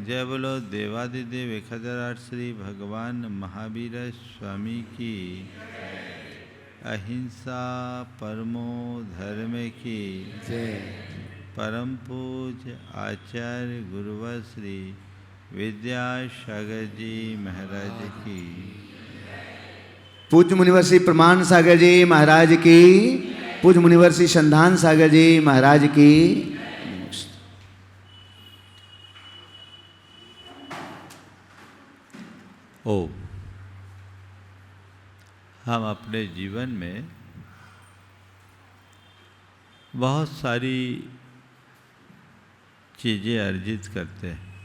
जय बोलो देवादिदेव 1008 श्री भगवान महावीर स्वामी की, अहिंसा परमो धर्म की जय। परम पूज्य आचार्य गुरुवर श्री विद्यासागर जी महाराज की, पूज्य मुनिवर श्री प्रमाण सागर जी महाराज की, पूज्य मुनिवर श्री संधान सागर जी महाराज की। ओ हम अपने जीवन में बहुत सारी चीज़ें अर्जित करते हैं।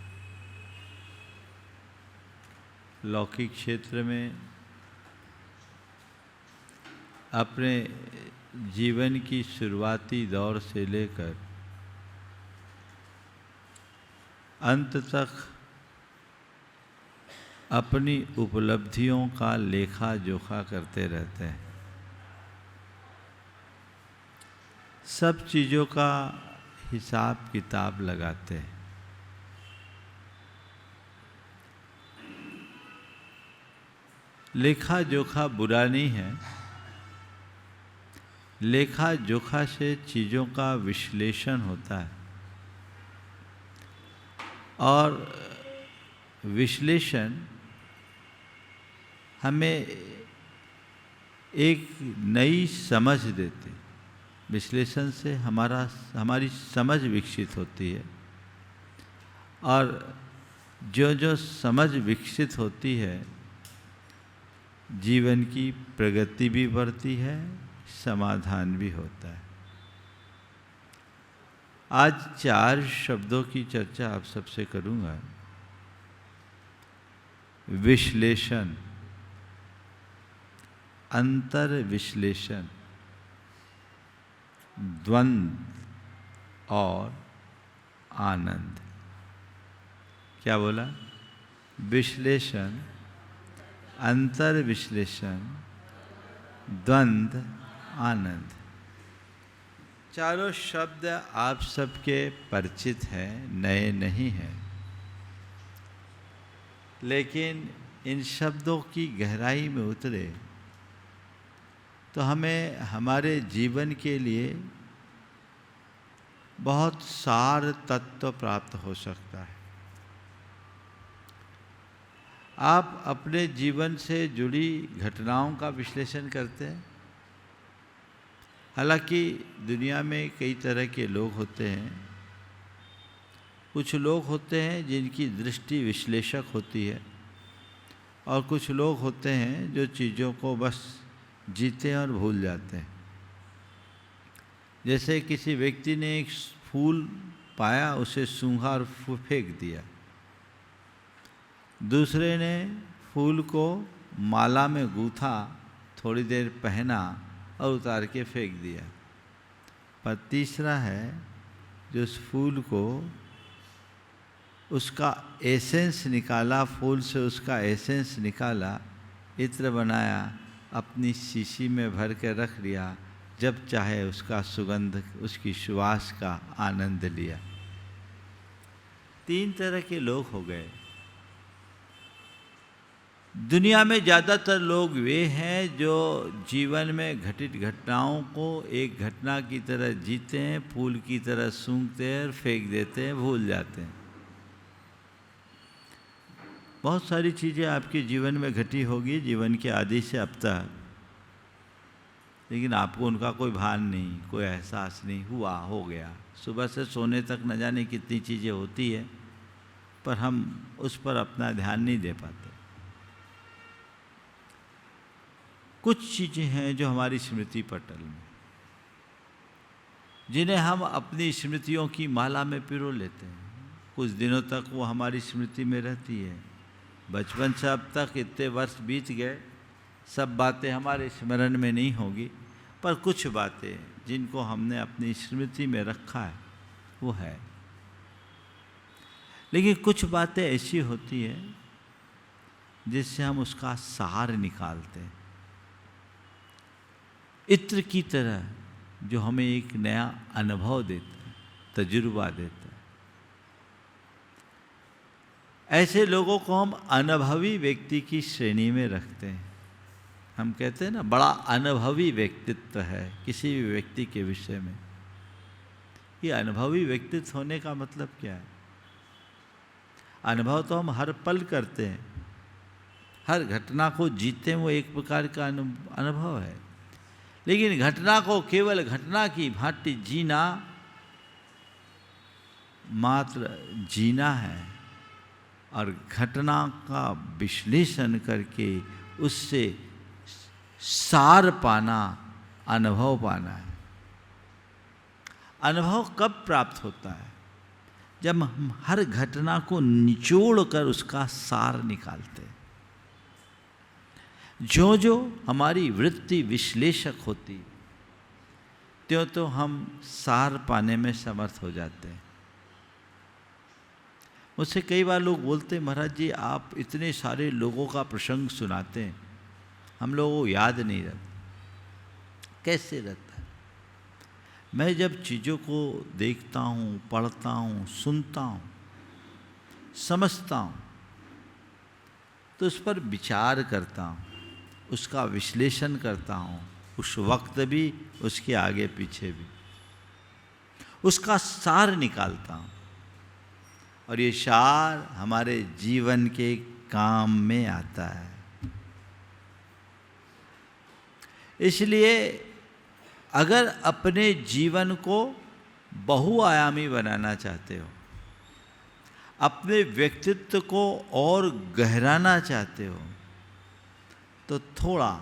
लौकिक क्षेत्र में अपने जीवन की शुरुआती दौर से लेकर अंत तक अपनी उपलब्धियों का लेखा जोखा करते रहते हैं। सब चीज़ों का हिसाब किताब लगाते हैं। लेखा जोखा बुरा नहीं है। लेखा जोखा से चीज़ों का विश्लेषण होता है और विश्लेषण हमें एक नई समझ देते। विश्लेषण से हमारी समझ विकसित होती है और जो जो समझ विकसित होती है जीवन की प्रगति भी बढ़ती है, समाधान भी होता है। आज 4 शब्दों की चर्चा आप सबसे करूंगा। विश्लेषण, अंतर विश्लेषण, द्वंद्व और आनंद। क्या बोला? विश्लेषण, अंतर विश्लेषण, द्वंद्व, आनंद। चारों शब्द आप सबके परिचित हैं, नए नहीं हैं। लेकिन इन शब्दों की गहराई में उतरे तो हमें हमारे जीवन के लिए बहुत सार तत्व प्राप्त हो सकता है। आप अपने जीवन से जुड़ी घटनाओं का विश्लेषण करते हैं। हालांकि दुनिया में कई तरह के लोग होते हैं। कुछ लोग होते हैं जिनकी दृष्टि विश्लेषक होती है और कुछ लोग होते हैं जो चीज़ों को बस जीते हैं और भूल जाते हैं। जैसे किसी व्यक्ति ने एक फूल पाया, उसे सूंघा और फेंक दिया। दूसरे ने फूल को माला में गूंथा, थोड़ी देर पहना और उतार के फेंक दिया। पर तीसरा है जो उस फूल को उसका एसेंस निकाला, फूल से उसका एसेंस निकाला, इत्र बनाया, अपनी शीशी में भर के रख लिया, जब चाहे उसका सुगंध, उसकी सुवास का आनंद लिया। 3 तरह के लोग हो गए। दुनिया में ज़्यादातर लोग वे हैं जो जीवन में घटित घटनाओं को एक घटना की तरह जीते हैं, फूल की तरह सूंघते हैं और फेंक देते हैं, भूल जाते हैं। बहुत सारी चीज़ें आपके जीवन में घटी होगी जीवन के आदि से अब तक, लेकिन आपको उनका कोई भान नहीं, कोई एहसास नहीं हुआ, हो गया। सुबह से सोने तक न जाने कितनी चीज़ें होती है, पर हम उस पर अपना ध्यान नहीं दे पाते। कुछ चीज़ें हैं जो हमारी स्मृति पटल में, जिन्हें हम अपनी स्मृतियों की माला में पिरो लेते हैं। कुछ दिनों तक वो हमारी स्मृति में रहती है। बचपन से अब तक इतने वर्ष बीत गए, सब बातें हमारे स्मरण में नहीं होगी, पर कुछ बातें जिनको हमने अपनी स्मृति में रखा है वो है। लेकिन कुछ बातें ऐसी होती है जिससे हम उसका सार निकालते हैं, इत्र की तरह, जो हमें एक नया अनुभव देता है, तजुर्बा देता है। ऐसे लोगों को हम अनुभवी व्यक्ति की श्रेणी में रखते हैं। हम कहते हैं ना, बड़ा अनुभवी व्यक्तित्व है किसी भी व्यक्ति के विषय में। ये अनुभवी व्यक्तित्व होने का मतलब क्या है? अनुभव तो हम हर पल करते हैं, हर घटना को जीते हुए एक प्रकार का अनुभव है, लेकिन घटना को केवल घटना की भांति जीना मात्र जीना है, और घटना का विश्लेषण करके उससे सार पाना, अनुभव पाना है। अनुभव कब प्राप्त होता है? जब हम हर घटना को निचोड़ कर उसका सार निकालते हैं। जो जो हमारी वृत्ति विश्लेषक होती, त्यों तो हम सार पाने में समर्थ हो जाते हैं। मुझसे कई बार लोग बोलते, महाराज जी आप इतने सारे लोगों का प्रसंग सुनाते हैं, हम लोगों को याद नहीं रहता। कैसे रहता है? मैं जब चीज़ों को देखता हूँ, पढ़ता हूँ, सुनता हूँ, समझता हूँ, तो उस पर विचार करता हूँ, उसका विश्लेषण करता हूँ, उस वक्त भी, उसके आगे पीछे भी, उसका सार निकालता हूँ, और ये सार हमारे जीवन के काम में आता है। इसलिए अगर अपने जीवन को बहुआयामी बनाना चाहते हो, अपने व्यक्तित्व को और गहराना चाहते हो, तो थोड़ा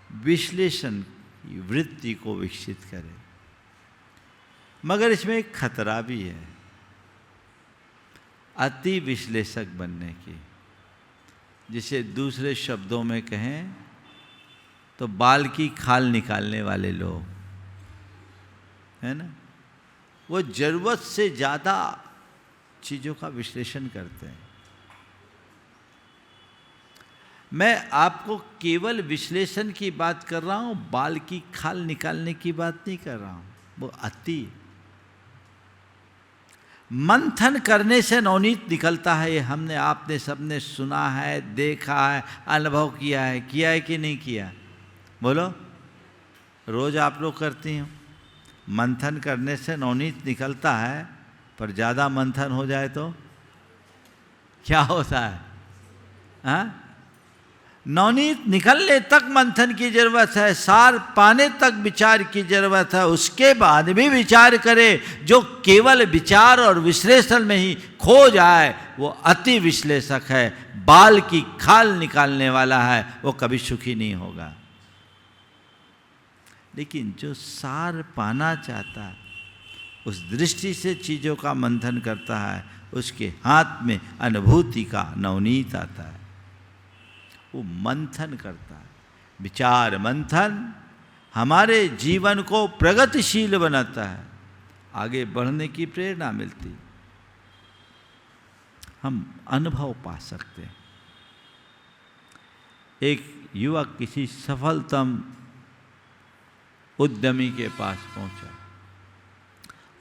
विश्लेषण की वृत्ति को विकसित करें। मगर इसमें एक खतरा भी है, अति विश्लेषक बनने की। जिसे दूसरे शब्दों में कहें तो बाल की खाल निकालने वाले लोग, है ना, वो जरूरत से ज़्यादा चीज़ों का विश्लेषण करते हैं। मैं आपको केवल विश्लेषण की बात कर रहा हूँ, बाल की खाल निकालने की बात नहीं कर रहा हूँ। वो अति मंथन करने से नवनीत निकलता है। ये हमने, आपने सबने सुना है, देखा है, अनुभव किया है कि नहीं किया? बोलो, रोज आप लोग करती हो। मंथन करने से नवनीत निकलता है, पर ज़्यादा मंथन हो जाए तो क्या होता है? हाँ, नवनीत निकलने तक मंथन की जरूरत है, सार पाने तक विचार की जरूरत है। उसके बाद भी विचार करे। जो केवल विचार और विश्लेषण में ही खो जाए वो अति विश्लेषक है, बाल की खाल निकालने वाला है, वो कभी सुखी नहीं होगा। लेकिन जो सार पाना चाहता है, उस दृष्टि से चीज़ों का मंथन करता है, उसके हाथ में अनुभूति का नवनीत आता है। वो मंथन करता है। विचार मंथन हमारे जीवन को प्रगतिशील बनाता है, आगे बढ़ने की प्रेरणा मिलती, हम अनुभव पा सकते हैं। एक युवक किसी सफलतम उद्यमी के पास पहुंचा,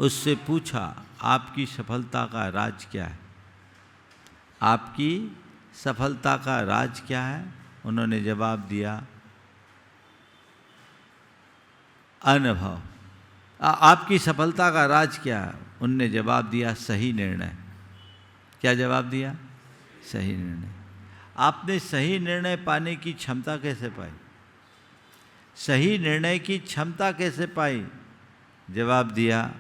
उससे पूछा, आपकी सफलता का राज क्या है? आपकी सफलता का राज क्या है? उन्होंने जवाब दिया, अनुभव। आपकी सफलता का राज क्या है? उनने जवाब दिया, सही निर्णय। क्या जवाब दिया? सही निर्णय। आपने सही निर्णय पाने की क्षमता कैसे पाई? सही निर्णय की क्षमता कैसे पाई? जवाब दिया,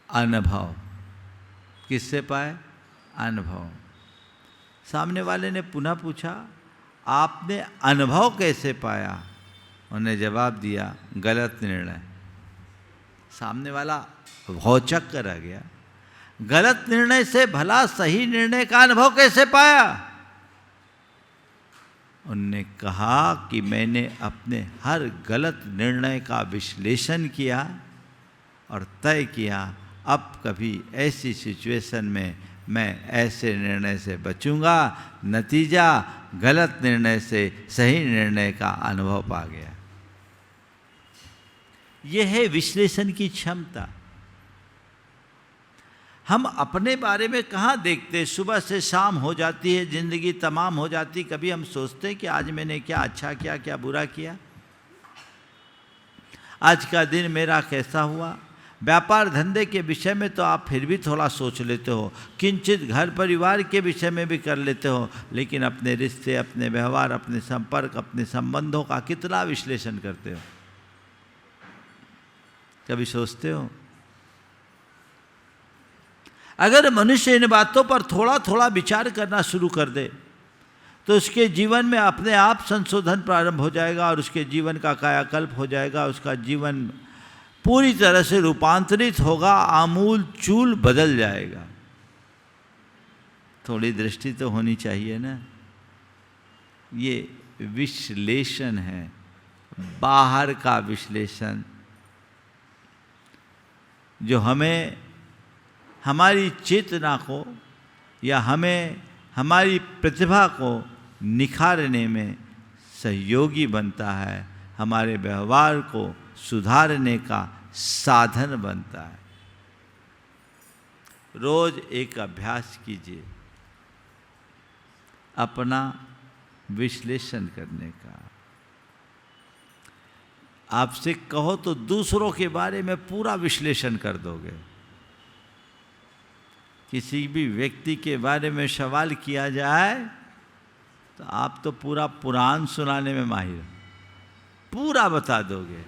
अनुभव। किससे पाए? अनुभव। सामने वाले ने पुनः पूछा, आपने अनुभव कैसे पाया? उन्होंने जवाब दिया, गलत निर्णय। सामने वाला भौचक कर रह गया, गलत निर्णय से भला सही निर्णय का अनुभव कैसे पाया? उनने कहा कि मैंने अपने हर गलत निर्णय का विश्लेषण किया और तय किया, अब कभी ऐसी सिचुएशन में मैं ऐसे निर्णय से बचूंगा। नतीजा, गलत निर्णय से सही निर्णय का अनुभव पा गया। यह है विश्लेषण की क्षमता। हम अपने बारे में कहाँ देखते? सुबह से शाम हो जाती है, जिंदगी तमाम हो जाती, कभी हम सोचते हैं कि आज मैंने क्या अच्छा किया, क्या बुरा किया, आज का दिन मेरा कैसा हुआ। व्यापार धंधे के विषय में तो आप फिर भी थोड़ा सोच लेते हो, किंचित घर परिवार के विषय में भी कर लेते हो, लेकिन अपने रिश्ते, अपने व्यवहार, अपने संपर्क, अपने संबंधों का कितना विश्लेषण करते हो? कभी सोचते हो? अगर मनुष्य इन बातों पर थोड़ा थोड़ा विचार करना शुरू कर दे तो उसके जीवन में अपने आप संशोधन प्रारंभ हो जाएगा और उसके जीवन का कायाकल्प हो जाएगा। उसका जीवन पूरी तरह से रूपांतरित होगा, आमूल चूल बदल जाएगा। थोड़ी दृष्टि तो होनी चाहिए ना। ये विश्लेषण है, बाहर का विश्लेषण, जो हमें हमारी चेतना को या हमें हमारी प्रतिभा को निखारने में सहयोगी बनता है, हमारे व्यवहार को सुधारने का साधन बनता है। रोज एक अभ्यास कीजिए अपना विश्लेषण करने का। आपसे कहो तो दूसरों के बारे में पूरा विश्लेषण कर दोगे। किसी भी व्यक्ति के बारे में सवाल किया जाए तो आप तो पूरा पुराण सुनाने में माहिर, पूरा बता दोगे।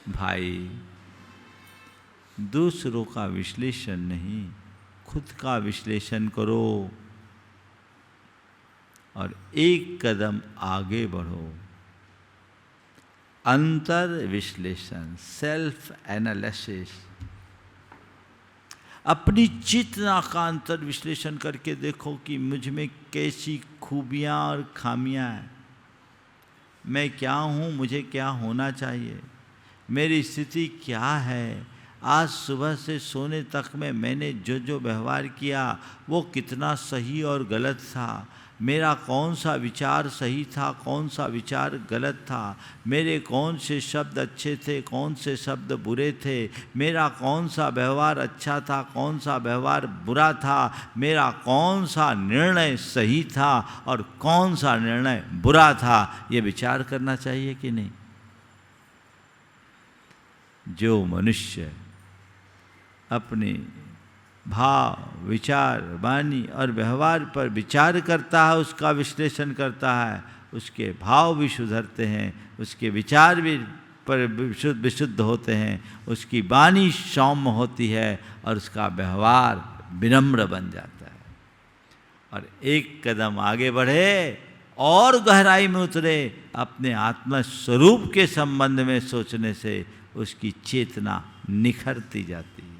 भाई, दूसरों का विश्लेषण नहीं, खुद का विश्लेषण करो और एक कदम आगे बढ़ो। अंतर विश्लेषण, सेल्फ एनालिसिस, अपनी चेतना का अंतर विश्लेषण करके देखो कि मुझ में कैसी खूबियाँ और खामियाँ हैं, मैं क्या हूँ, मुझे क्या होना चाहिए, मेरी स्थिति क्या है, आज सुबह से सोने तक में मैंने जो जो व्यवहार किया वो कितना सही और गलत था, मेरा कौन सा विचार सही था, कौन सा विचार गलत था, मेरे कौन से शब्द अच्छे थे, कौन से शब्द बुरे थे, मेरा कौन सा व्यवहार अच्छा था, कौन सा व्यवहार बुरा था, मेरा कौन सा निर्णय सही था और कौन सा निर्णय बुरा था, ये विचार करना चाहिए कि नहीं? जो मनुष्य अपने भाव, विचार, वाणी और व्यवहार पर विचार करता है, उसका विश्लेषण करता है, उसके भाव भी सुधरते हैं, उसके विचार भी पर विशुद्ध होते हैं, उसकी वाणी सौम्य होती है और उसका व्यवहार विनम्र बन जाता है। और एक कदम आगे बढ़े और गहराई में उतरे, अपने आत्मा स्वरूप के संबंध में सोचने से उसकी चेतना निखरती जाती है।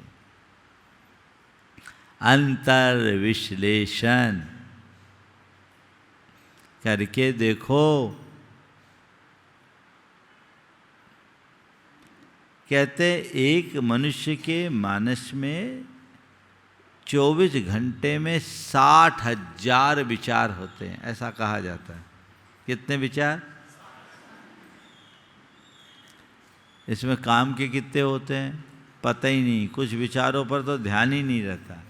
अंतर विश्लेषण करके देखो। कहते एक मनुष्य के मानस में 24 घंटे में 60,000 विचार होते हैं, ऐसा कहा जाता है। कितने विचार? इसमें काम के कितने होते हैं पता ही नहीं। कुछ विचारों पर तो ध्यान ही नहीं रहता,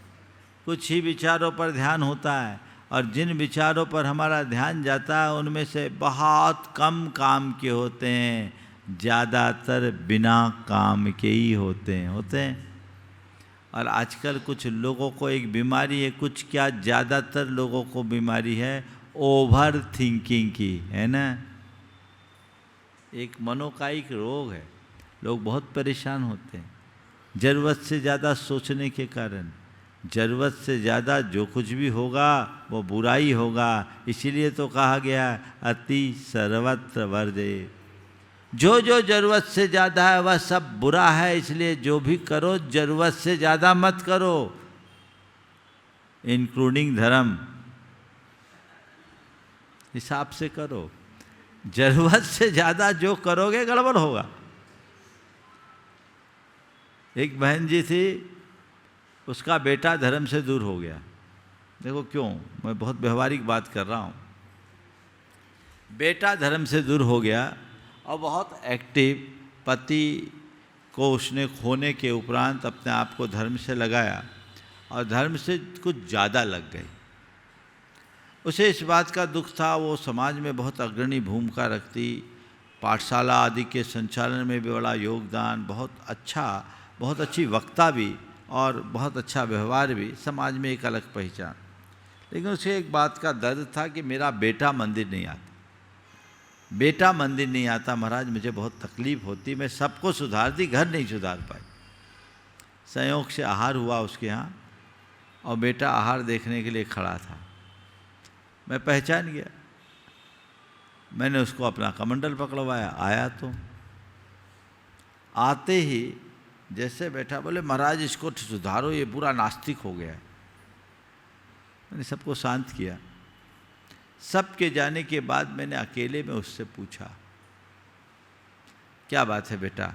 कुछ ही विचारों पर ध्यान होता है, और जिन विचारों पर हमारा ध्यान जाता है उनमें से बहुत कम काम के होते हैं, ज़्यादातर बिना काम के ही होते हैं। और आजकल कुछ लोगों को एक बीमारी है, कुछ क्या ज़्यादातर लोगों को बीमारी है ओवर थिंकिंग की, है ना। एक मनोकायिक रोग है, लोग बहुत परेशान होते हैं ज़रूरत से ज़्यादा सोचने के कारण। ज़रूरत से ज़्यादा जो कुछ भी होगा वो बुराई होगा, इसीलिए तो कहा गया अति सर्वत्र वर्जयेत्। जो जो ज़रूरत से ज़्यादा है वह सब बुरा है, इसलिए जो भी करो ज़रूरत से ज़्यादा मत करो, इंक्लूडिंग धर्म। हिसाब से करो, ज़रूरत से ज़्यादा जो करोगे गड़बड़ होगा। एक बहन जी थी, उसका बेटा धर्म से दूर हो गया। देखो क्यों, मैं बहुत व्यवहारिक बात कर रहा हूँ। बेटा धर्म से दूर हो गया और बहुत एक्टिव, पति को उसने खोने के उपरांत अपने आप को धर्म से लगाया। और धर्म से कुछ ज़्यादा लग गई। उसे इस बात का दुख था, वो समाज में बहुत अग्रणी भूमिका रखती, पाठशाला आदि के संचालन में भी बड़ा योगदान, बहुत अच्छी वक्ता भी और बहुत अच्छा व्यवहार भी, समाज में एक अलग पहचान। लेकिन उसे एक बात का दर्द था कि मेरा बेटा मंदिर नहीं आता महाराज, मुझे बहुत तकलीफ होती, मैं सबको सुधारती, घर नहीं सुधार पाई। संयोग से आहार हुआ उसके यहाँ और बेटा आहार देखने के लिए खड़ा था। मैं पहचान गया, मैंने उसको अपना कमंडल पकड़वाया। आया तो आते ही जैसे बैठा, बोले महाराज इसको सुधारो, ये पूरा नास्तिक हो गया है। मैंने सबको शांत किया। सबके जाने के बाद मैंने अकेले में उससे पूछा, क्या बात है बेटा,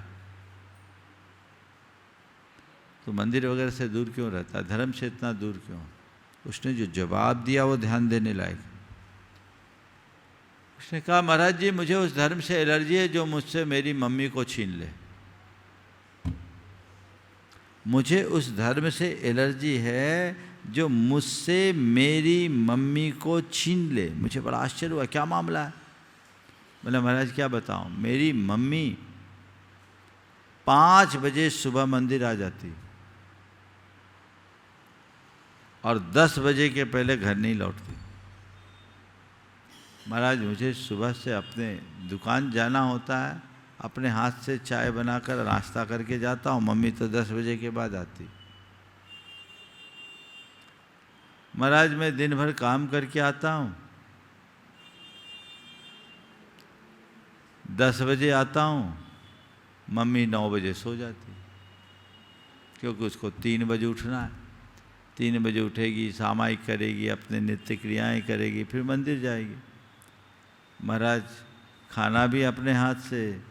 तो मंदिर वगैरह से दूर क्यों रहता, धर्म से इतना दूर क्यों? उसने जो जवाब दिया वो ध्यान देने लायक। उसने कहा महाराज जी मुझे उस धर्म से एलर्जी है जो मुझसे मेरी मम्मी को छीन ले। मुझे उस धर्म से एलर्जी है जो मुझसे मेरी मम्मी को छीन ले। मुझे बड़ा आश्चर्य हुआ, क्या मामला है? बोला महाराज क्या बताऊं, मेरी मम्मी 5 बजे सुबह मंदिर आ जाती और 10 बजे के पहले घर नहीं लौटती। महाराज मुझे सुबह से अपने दुकान जाना होता है, अपने हाथ से चाय बनाकर नाश्ता करके जाता हूँ, मम्मी तो 10 बजे के बाद आती। महाराज मैं दिन भर काम करके आता हूँ, 10 बजे आता हूँ, मम्मी 9 बजे सो जाती, क्योंकि उसको 3 बजे उठना है। 3 बजे उठेगी, सामायिक करेगी, अपने नित्य क्रियाएँ करेगी, फिर मंदिर जाएगी। महाराज खाना भी अपने हाथ से,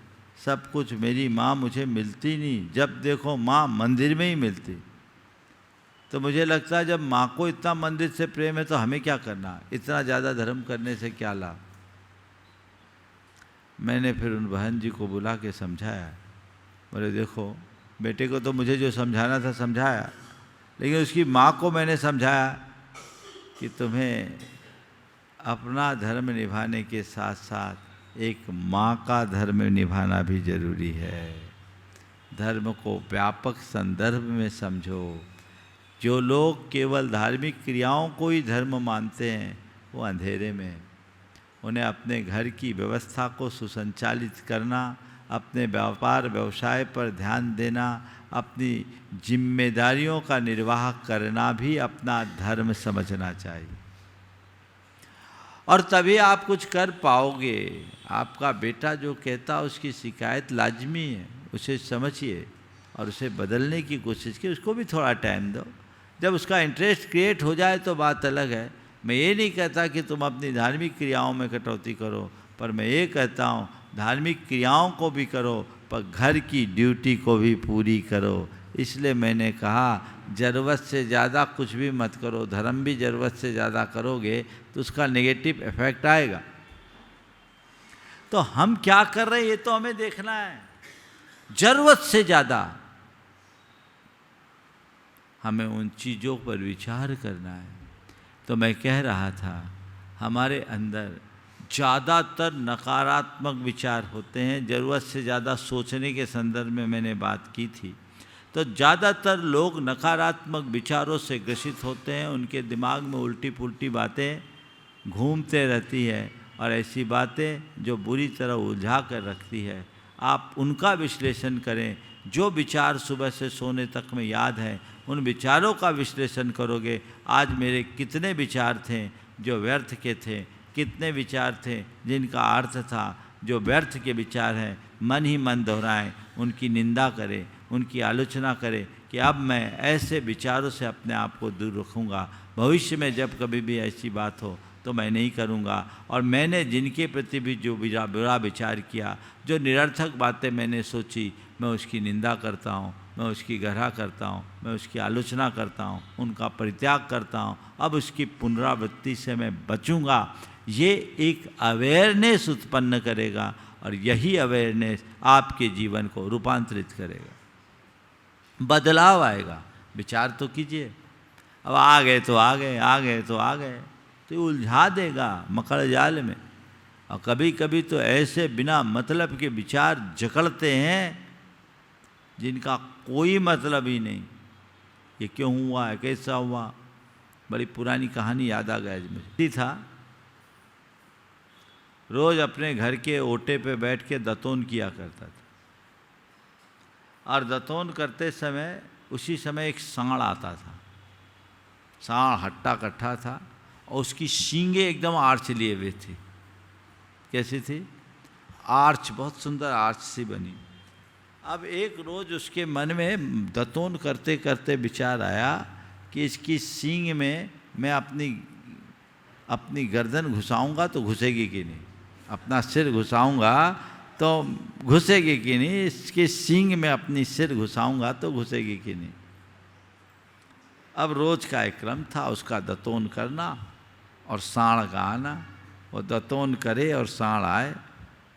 सब कुछ। मेरी माँ मुझे मिलती नहीं, जब देखो माँ मंदिर में ही मिलती। तो मुझे लगता है जब माँ को इतना मंदिर से प्रेम है तो हमें क्या करना, इतना ज़्यादा धर्म करने से क्या लाभ। मैंने फिर उन बहन जी को बुला के समझाया। बोले देखो बेटे को तो मुझे जो समझाना था समझाया, लेकिन उसकी माँ को मैंने समझाया कि तुम्हें अपना धर्म निभाने के साथ साथ एक माँ का धर्म निभाना भी जरूरी है। धर्म को व्यापक संदर्भ में समझो। जो लोग केवल धार्मिक क्रियाओं को ही धर्म मानते हैं वो अंधेरे में। उन्हें अपने घर की व्यवस्था को सुसंचालित करना, अपने व्यापार व्यवसाय पर ध्यान देना, अपनी जिम्मेदारियों का निर्वाह करना भी अपना धर्म समझना चाहिए, और तभी आप कुछ कर पाओगे। आपका बेटा जो कहता उसकी शिकायत लाजमी है, उसे समझिए और उसे बदलने की कोशिश कीजिए। उसको भी थोड़ा टाइम दो, जब उसका इंटरेस्ट क्रिएट हो जाए तो बात अलग है। मैं ये नहीं कहता कि तुम अपनी धार्मिक क्रियाओं में कटौती करो, पर मैं ये कहता हूँ धार्मिक क्रियाओं को भी करो पर घर की ड्यूटी को भी पूरी करो। इसलिए मैंने कहा ज़रूरत से ज़्यादा कुछ भी मत करो। धर्म भी ज़रूरत से ज़्यादा करोगे तो उसका नेगेटिव इफेक्ट आएगा। तो हम क्या कर रहे हैं ये तो हमें देखना है। ज़रूरत से ज़्यादा हमें उन चीज़ों पर विचार करना है। तो मैं कह रहा था हमारे अंदर ज़्यादातर नकारात्मक विचार होते हैं। ज़रूरत से ज़्यादा सोचने के संदर्भ में मैंने बात की थी। तो ज़्यादातर लोग नकारात्मक विचारों से ग्रसित होते हैं। उनके दिमाग में उल्टी पुल्टी बातें घूमते रहती है और ऐसी बातें जो बुरी तरह उलझा कर रखती है। आप उनका विश्लेषण करें। जो विचार सुबह से सोने तक में याद हैं उन विचारों का विश्लेषण करोगे। आज मेरे कितने विचार थे जो व्यर्थ के थे, कितने विचार थे जिनका अर्थ था। जो व्यर्थ के विचार हैं मन ही मन दोहराएं, उनकी निंदा करें, उनकी आलोचना करें कि अब मैं ऐसे विचारों से अपने आप को दूर रखूँगा। भविष्य में जब कभी भी ऐसी बात हो तो मैं नहीं करूँगा। और मैंने जिनके प्रति भी जो बुरा विचार किया, जो निरर्थक बातें मैंने सोची, मैं उसकी निंदा करता हूँ, मैं उसकी गढ़ा करता हूँ, मैं उसकी आलोचना करता हूँ, उनका परित्याग करता हूँ। अब उसकी पुनरावृत्ति से मैं बचूँगा। ये एक अवेयरनेस उत्पन्न करेगा और यही अवेयरनेस आपके जीवन को रूपांतरित करेगा, बदलाव आएगा। विचार तो कीजिए। अब आ गए तो आ गए, आ गए तो आ गए, तो उलझा देगा मकड़ जाल में। और कभी कभी तो ऐसे बिना मतलब के विचार जकड़ते हैं जिनका कोई मतलब ही नहीं। ये क्यों हुआ है, कैसा हुआ, बड़ी पुरानी कहानी याद आ गया मुझे। था रोज अपने घर के ओटे पे बैठ के दतौन किया करता था, और दतौन करते समय उसी समय एक सांड आता था। सांड हट्टा कट्ठा था और उसकी सींगें एकदम आर्च लिए हुए थी। कैसी थी? आर्च, बहुत सुंदर आर्च सी बनी। अब एक रोज उसके मन में दतौन करते करते विचार आया कि इसकी सींग में मैं अपनी गर्दन घुसाऊंगा तो घुसेगी कि नहीं, अपना सिर घुसाऊंगा तो घुसेगी कि नहीं, इसके सींग में अपनी सिर घुसाऊंगा तो घुसेगी कि नहीं। अब रोज का एक क्रम था उसका दतौन करना और सांड का आना। वो दतौन करे और सांड आए,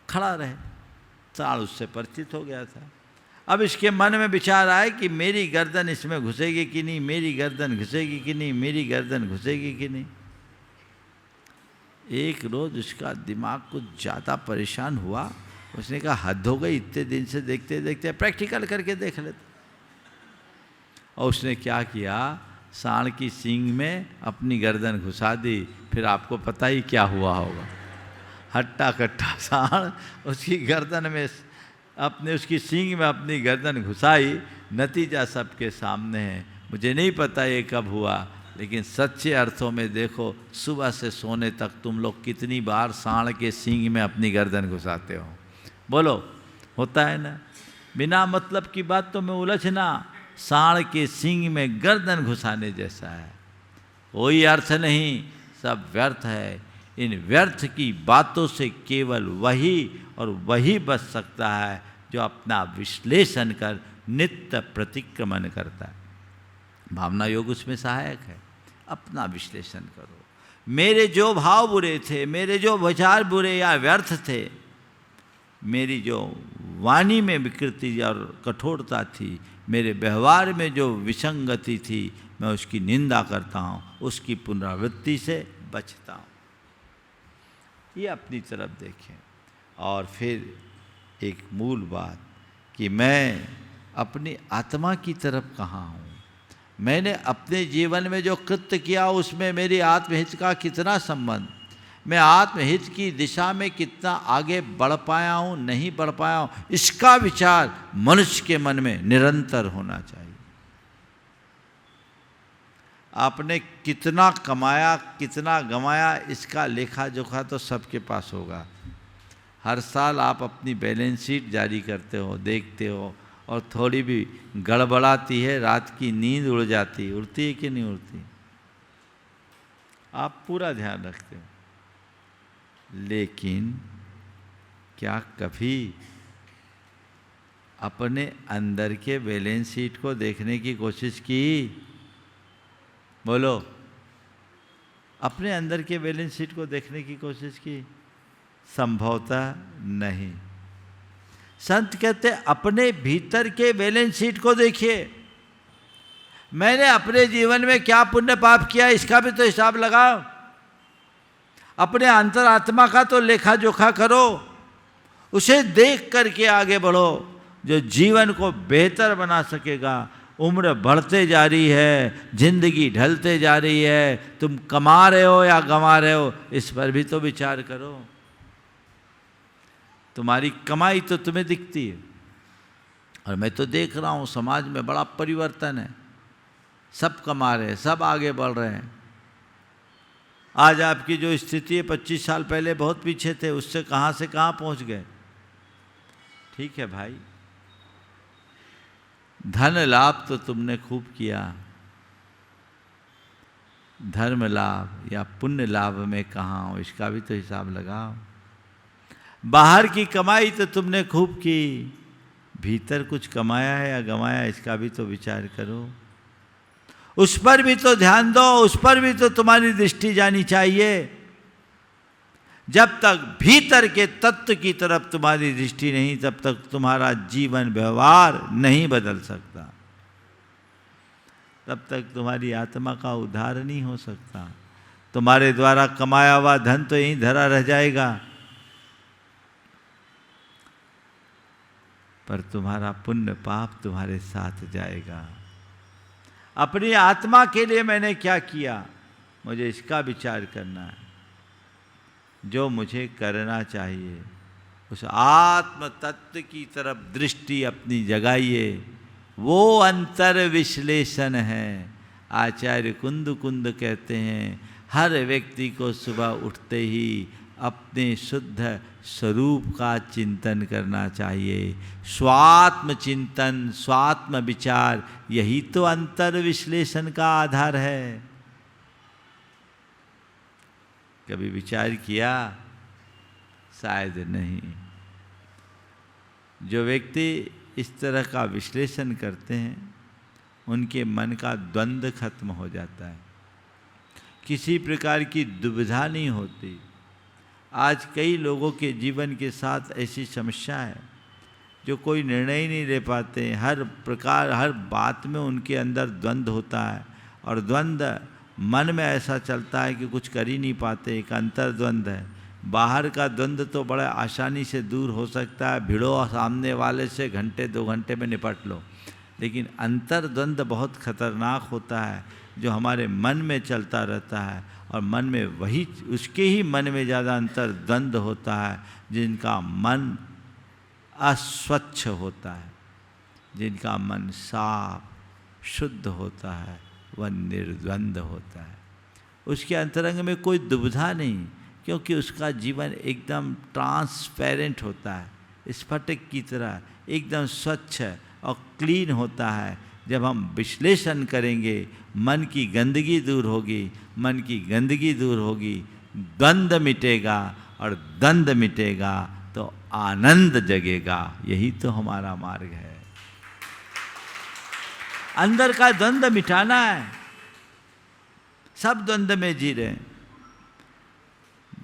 खड़ा रहे। सांड उससे परिचित हो गया था। अब इसके मन में विचार आए कि मेरी गर्दन इसमें घुसेगी कि नहीं, मेरी गर्दन घुसेगी कि नहीं, मेरी गर्दन घुसेगी कि नहीं। एक रोज उसका दिमाग कुछ ज़्यादा परेशान हुआ। उसने कहा हद हो गई, इतने दिन से देखते देखते प्रैक्टिकल करके देख लेते। और उसने क्या किया, सांड की सींग में अपनी गर्दन घुसा दी। फिर आपको पता ही क्या हुआ होगा। हट्टा कट्टा सांड उसकी गर्दन में उसकी सींग में अपनी गर्दन घुसाई। नतीजा सबके सामने है। मुझे नहीं पता ये कब हुआ, लेकिन सच्चे अर्थों में देखो, सुबह से सोने तक तुम लोग कितनी बार सांड के सींग में अपनी गर्दन घुसाते हो? बोलो, होता है ना? बिना मतलब की बात तो में उलझना सांड के सींग में गर्दन घुसाने जैसा है। कोई अर्थ नहीं, सब व्यर्थ है। इन व्यर्थ की बातों से केवल वही और वही बच सकता है जो अपना विश्लेषण कर नित्य प्रतिक्रमण करता है। भावना योग उसमें सहायक है। अपना विश्लेषण करो। मेरे जो भाव बुरे थे, मेरे जो विचार बुरे या व्यर्थ थे, मेरी जो वाणी में विकृति और कठोरता थी, मेरे व्यवहार में जो विसंगति थी, मैं उसकी निंदा करता हूँ, उसकी पुनरावृत्ति से बचता हूँ। ये अपनी तरफ देखें। और फिर एक मूल बात कि मैं अपनी आत्मा की तरफ कहाँ हूँ। मैंने अपने जीवन में जो कृत्य किया उसमें मेरी आत्महित का कितना संबंध, मैं आत्महित की दिशा में कितना आगे बढ़ पाया हूँ, नहीं बढ़ पाया हूँ, इसका विचार मनुष्य के मन में निरंतर होना चाहिए। आपने कितना कमाया, कितना गंवाया, इसका लेखा जोखा तो सबके पास होगा। हर साल आप अपनी बैलेंस शीट जारी करते हो, देखते हो, और थोड़ी भी गड़बड़ाती है, रात की नींद उड़ जाती, उड़ती है कि नहीं उड़ती? आप पूरा ध्यान रखते हो। लेकिन क्या कभी अपने अंदर के बैलेंस शीट को देखने की कोशिश की? बोलो, अपने अंदर के बैलेंस शीट को देखने की कोशिश की? संभवतः नहीं। संत कहते अपने भीतर के बैलेंस शीट को देखिए। मैंने अपने जीवन में क्या पुण्य पाप किया, इसका भी तो हिसाब लगाओ। अपने अंतरात्मा का तो लेखा जोखा करो, उसे देख करके आगे बढ़ो, जो जीवन को बेहतर बना सकेगा। उम्र बढ़ते जा रही है, जिंदगी ढलते जा रही है, तुम कमा रहे हो या गंवा रहे हो, इस पर भी तो विचार करो। तुम्हारी कमाई तो तुम्हें दिखती है, और मैं तो देख रहा हूँ समाज में बड़ा परिवर्तन है। सब कमा रहे हैं, सब आगे बढ़ रहे हैं। आज आपकी जो स्थिति है 25 साल पहले बहुत पीछे थे, उससे कहाँ से कहाँ पहुँच गए। ठीक है भाई, धन लाभ तो तुमने खूब किया, धर्म लाभ या पुण्य लाभ में कहाँ हो, इसका भी तो हिसाब लगाओ। बाहर की कमाई तो तुमने खूब की, भीतर कुछ कमाया है या गंवाया, इसका भी तो विचार करो। उस पर भी तो ध्यान दो, उस पर भी तो तुम्हारी दृष्टि जानी चाहिए। जब तक भीतर के तत्व की तरफ तुम्हारी दृष्टि नहीं, तब तक तुम्हारा जीवन व्यवहार नहीं बदल सकता। तब तक तुम्हारी आत्मा का उद्धार नहीं हो सकता। तुम्हारे द्वारा कमाया हुआ धन तो यहीं धरा रह जाएगा, पर तुम्हारा पुण्य पाप तुम्हारे साथ जाएगा। अपनी आत्मा के लिए मैंने क्या किया, मुझे इसका विचार करना है। जो मुझे करना चाहिए उस आत्म तत्व की तरफ दृष्टि अपनी जगाइए, वो अंतर विश्लेषण है। आचार्य कुंद कुंद कहते हैं, हर व्यक्ति को सुबह उठते ही अपने शुद्ध स्वरूप का चिंतन करना चाहिए। स्वात्म चिंतन, स्वात्म विचार, यही तो अंतर विश्लेषण का आधार है। कभी विचार किया? शायद नहीं। जो व्यक्ति इस तरह का विश्लेषण करते हैं, उनके मन का द्वंद्व खत्म हो जाता है, किसी प्रकार की दुविधा नहीं होती। आज कई लोगों के जीवन के साथ ऐसी समस्या है, जो कोई निर्णय ही नहीं ले पाते। हर प्रकार, हर बात में उनके अंदर द्वंद्व होता है, और द्वंद्व मन में ऐसा चलता है कि कुछ कर ही नहीं पाते। एक अंतर द्वंद्व है। बाहर का द्वंद्व तो बड़ा आसानी से दूर हो सकता है, भिड़ो सामने वाले से, घंटे 2 घंटे में निपट लो। लेकिन अंतर द्वंद्व बहुत खतरनाक होता है, जो हमारे मन में चलता रहता है, और मन में वही, उसके ही मन में ज़्यादा अंतर द्वंद्व होता है जिनका मन अस्वच्छ होता है, जिनका मन साफ शुद्ध होता है, वह निर्द्वंद्व होता है। उसके अंतरंग में कोई दुविधा नहीं, क्योंकि उसका जीवन एकदम ट्रांसपेरेंट होता है, स्फटिक की तरह एकदम स्वच्छ और क्लीन होता है। जब हम विश्लेषण करेंगे, मन की गंदगी दूर होगी, मन की गंदगी दूर होगी, द्वंद्व मिटेगा, और द्वंद्व मिटेगा तो आनंद जगेगा। यही तो हमारा मार्ग है। अंदर का द्वंद्व मिटाना है। सब द्वंद्व में जी रहे हैं,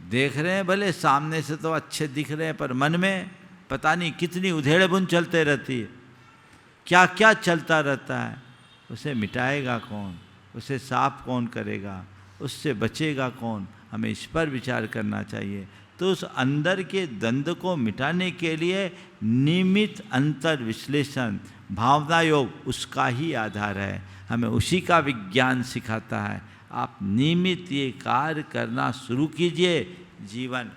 देख रहे हैं भले सामने से तो अच्छे दिख रहे हैं, पर मन में पता नहीं कितनी उधेड़ बुन चलते रहती है, क्या क्या चलता रहता है। उसे मिटाएगा कौन, उसे साफ कौन करेगा, उससे बचेगा कौन? हमें इस पर विचार करना चाहिए। तो उस अंदर के द्वंद्व को मिटाने के लिए नियमित अंतर विश्लेषण, भावना योग उसका ही आधार है। हमें उसी का विज्ञान सिखाता है। आप नियमित ये कार्य करना शुरू कीजिए, जीवन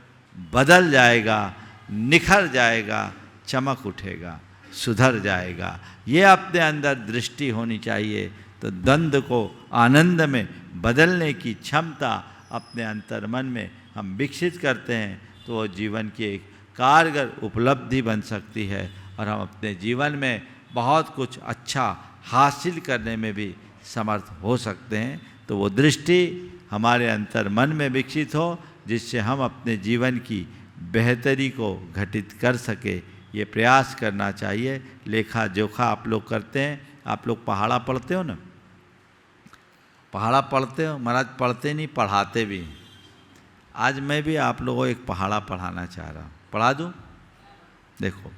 बदल जाएगा, निखर जाएगा, चमक उठेगा, सुधर जाएगा। ये अपने अंदर दृष्टि होनी चाहिए। तो द्वंद्व को आनंद में बदलने की क्षमता अपने अंतर मन में हम विकसित करते हैं, तो वो जीवन की एक कारगर उपलब्धि बन सकती है, और हम अपने जीवन में बहुत कुछ अच्छा हासिल करने में भी समर्थ हो सकते हैं। तो वो दृष्टि हमारे अंतर मन में विकसित हो, जिससे हम अपने जीवन की बेहतरी को घटित कर सके। ये प्रयास करना चाहिए। लेखा जोखा आप लोग करते हैं। आप लोग पहाड़ा पढ़ते हो ना? पहाड़ा पढ़ते हो? महाराज पढ़ते नहीं, पढ़ाते भी। आज मैं भी आप लोगों को एक पहाड़ा पढ़ाना चाह रहा हूँ। पढ़ा दूँ? देखो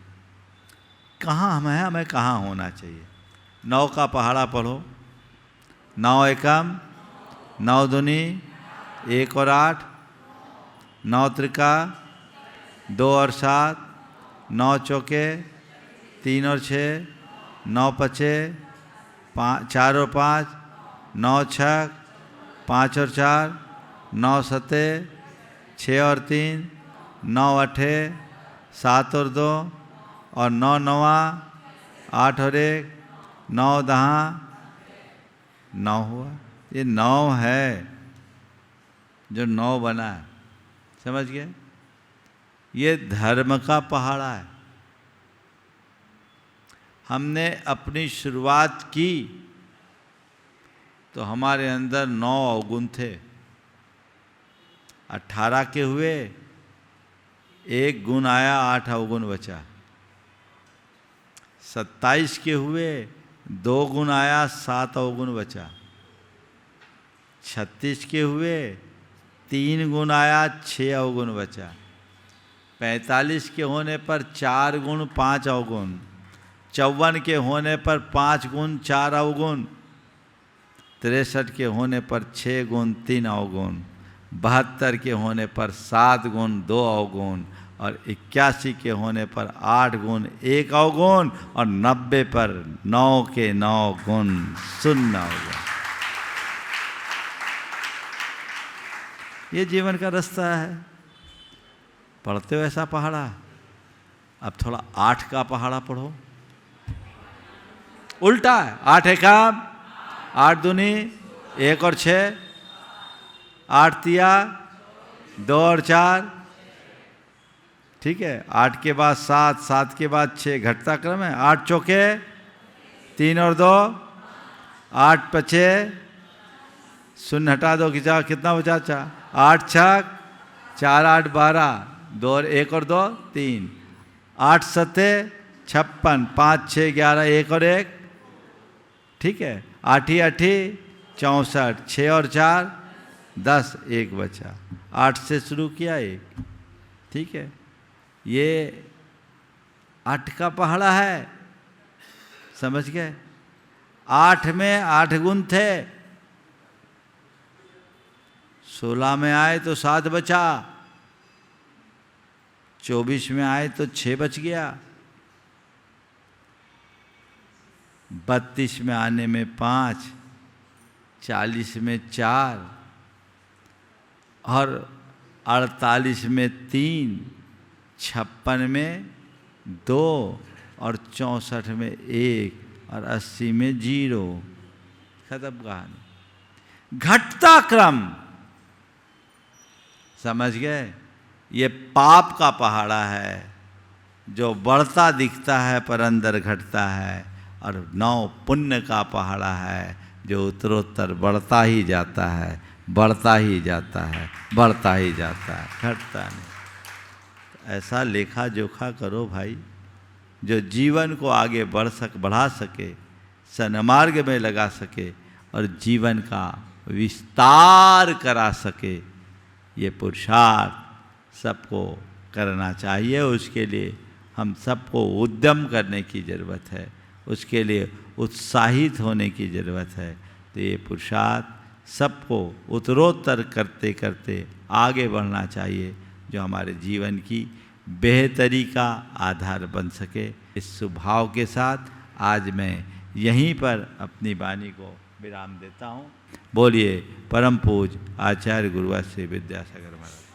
कहाँ हम हैं, हमें कहाँ होना चाहिए। 9 का पहाड़ा पढ़ो। 9 एकम 9 दूनी 1 और 8, 9 त्रिका 2 और 7, 9 चौके 3 और 6, 9 पचे 4 और 5, 9 छक 5 और 4, 9 सते 6 और 3, 9 अठे 7 और 2, और 9 नवा 8 और 1, 9 दहा 9 हुआ। ये 9 है जो 9 बना है, समझ गए? ये धर्म का पहाड़ा है। हमने अपनी शुरुआत की तो हमारे अंदर 9 अवगुण थे। 18 के हुए, 1 गुण आया, 8 अवगुण बचा। 27 के हुए, 2 गुण आया, 7 अवगुण बचा। 36 के हुए, 3 गुण आया, 6 अवगुण बचा। 45 के होने पर 4 गुण 5 अवगुण। 54 के होने पर 5 गुण 4 अवगुण। 63 के होने पर 6 गुण 3 अवगुण, 72 के होने पर 7 गुण 2 अवगुण, और 81 के होने पर 8 गुण 1 अवगुण, और 90 पर 9 के 9 गुण 0 अवगुण। ये जीवन का रास्ता है। पढ़ते हो ऐसा पहाड़ा? अब थोड़ा 8 का पहाड़ा पढ़ो। उल्टा है। 8 एकम 8 दूनी 1 और 6, 8 तिया 2 और 4, ठीक है। 8 के बाद 7, 7 के बाद 6, घटता क्रम है। 8 चौके 3 और 2, 8 पचे 0 हटा दो, खिंचा, कितना बचा? 4, 8 छक 4, 8 12, 2 और 1 और 2 3, 8 सते 56, 5 6 11, 1 और 1, ठीक है। 8 8 64, 6 और 4 10, 1 बचा। 8 से शुरू किया 1, ठीक है। ये 8 का पहाड़ा है, समझ गए? 8 में 8 गुण थे, 16 में आए तो 7 बचा, 24 में आए तो 6 बच गया, 32 में आने में 5, 40 में 4, और 48 में 3, 56 में 2, और 64 में 1, और 80 में 0। खत्म कहानी। घटता क्रम, समझ गए? ये पाप का पहाड़ा है जो बढ़ता दिखता है पर अंदर घटता है, और 9 पुण्य का पहाड़ा है जो उत्तरोत्तर बढ़ता ही जाता है, बढ़ता ही जाता है, बढ़ता ही जाता है, घटता नहीं। ऐसा लेखा जोखा करो भाई, जो जीवन को आगे बढ़ा सके, सन्मार्ग में लगा सके, और जीवन का विस्तार करा सके। ये पुरुषार्थ सबको करना चाहिए। उसके लिए हम सबको उद्यम करने की ज़रूरत है, उसके लिए उत्साहित होने की ज़रूरत है। तो ये पुरुषार्थ सबको उत्तरोत्तर करते करते आगे बढ़ना चाहिए, जो हमारे जीवन की बेहतरी का आधार बन सके। इस सुभाव के साथ आज मैं यहीं पर अपनी वाणी को विराम देता हूँ। बोलिए परम पूज्य आचार्य गुरुवर श्री विद्यासागर महाराज।